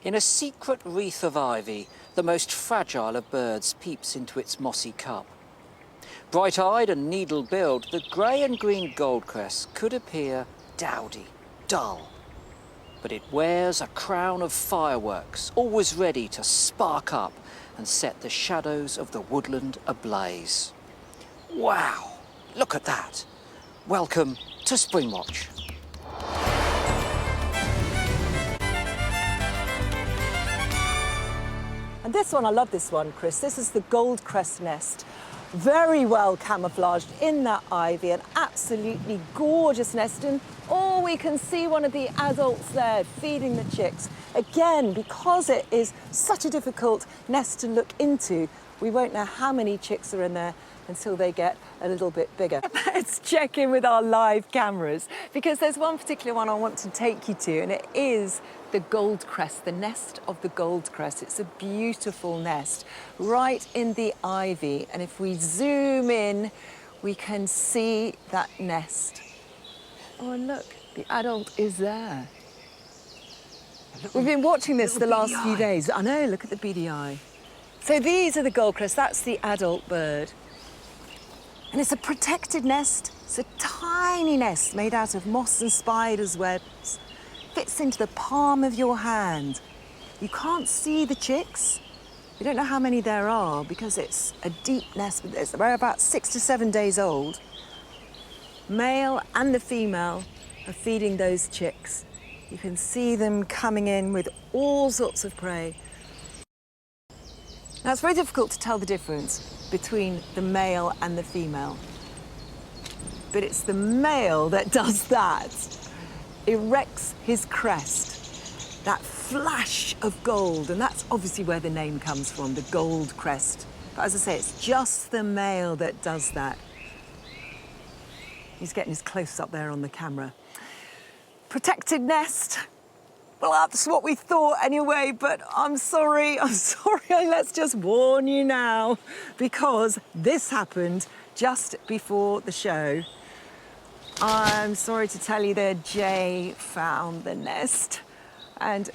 In a secret wreath of ivy, the most fragile of birds peeps into its mossy cup. Bright-eyed and needle-billed, the grey and green Goldcrest could appear dowdy, dull. But it wears a crown of fireworks, always ready to spark up and set the shadows of the woodland ablaze. Wow, look at that. Welcome to Springwatch. And this one, I love this one, Chris. This is the Goldcrest nest. Very well camouflaged in that ivy, an absolutely gorgeous nest. And oh, we can see one of the adults there feeding the chicks. Again, because it is such a difficult nest to look into, we won't know how many chicks are in there until they get a little bit bigger. Let's check in with our live cameras, because there's one particular one I want to take you to, and it is the Goldcrest, the nest of the Goldcrest. It's a beautiful nest right in the ivy, and if we zoom in, we can see that nest. Oh, and look, the adult is there. We've been watching this the last few days. I know, look at the beady eye. So these are the Goldcrest, that's the adult bird. And it's a protected nest. It's a tiny nest made out of moss and spiders' webs. Fits into the palm of your hand. You can't see the chicks. We don't know how many there are because it's a deep nest. They're about 6 to 7 days old. Male and the female are feeding those chicks. You can see them coming in with all sorts of prey. Now, it's very difficult to tell the difference between the male and the female. But it's the male that does that. Erects his crest, that flash of gold, and that's obviously where the name comes from, the Goldcrest. But as I say, it's just the male that does that. He's getting his close-up there on the camera. Protected nest. Well, that's what we thought anyway, but I'm sorry. Let's just warn you now, because this happened just before the show. I'm sorry to tell you that Jay found the nest and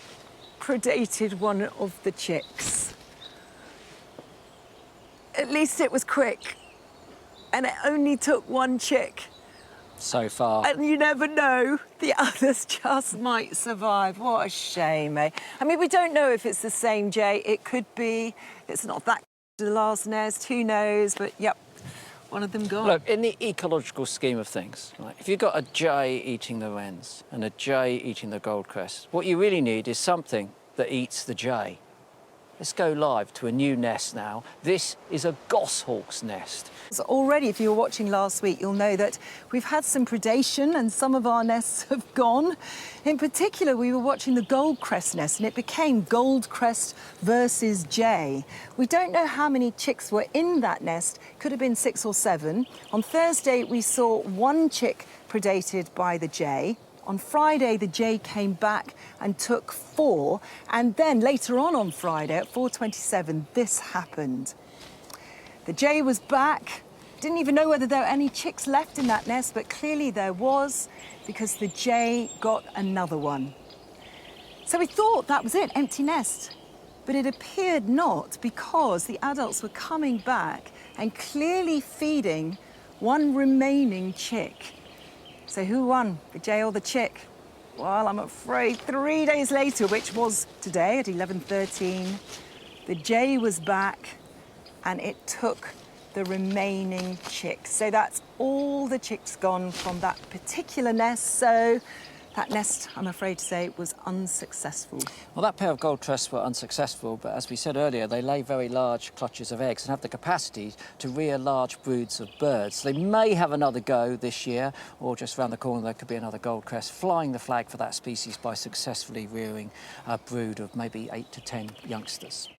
predated one of the chicks. At least it was quick, and it only took one chick. So far. And you never know, the others just might survive. What a shame, eh? I mean, we don't know if it's the same Jay. It could be. It's not that the last nest, who knows? But yep, one of them gone. Look, in the ecological scheme of things, right, if you've got a jay eating the wrens and a jay eating the Goldcrest, what you really need is something that eats the jay. Let's go live to a new nest now. This is a goshawk's nest. So already, if you were watching last week, you'll know that we've had some predation and some of our nests have gone. In particular, we were watching the Goldcrest nest and it became Goldcrest versus jay. We don't know how many chicks were in that nest. Could have been 6 or 7. On Thursday, we saw one chick predated by the jay. On Friday, the jay came back and took 4. And then later on Friday at 4:27, this happened. The jay was back. Didn't even know whether there were any chicks left in that nest, but clearly there was, because the jay got another one. So we thought that was it, empty nest. But it appeared not, because the adults were coming back and clearly feeding one remaining chick. So who won, the jay or the chick? Well, I'm afraid 3 days later, which was today at 11:13, the jay was back and it took the remaining chicks. So that's all the chicks gone from that particular nest. So that nest, I'm afraid to say, was unsuccessful. Well, that pair of Goldcrests were unsuccessful, but as we said earlier, they lay very large clutches of eggs and have the capacity to rear large broods of birds. They may have another go this year, or just round the corner there could be another Goldcrest flying the flag for that species by successfully rearing a brood of maybe 8 to 10 youngsters.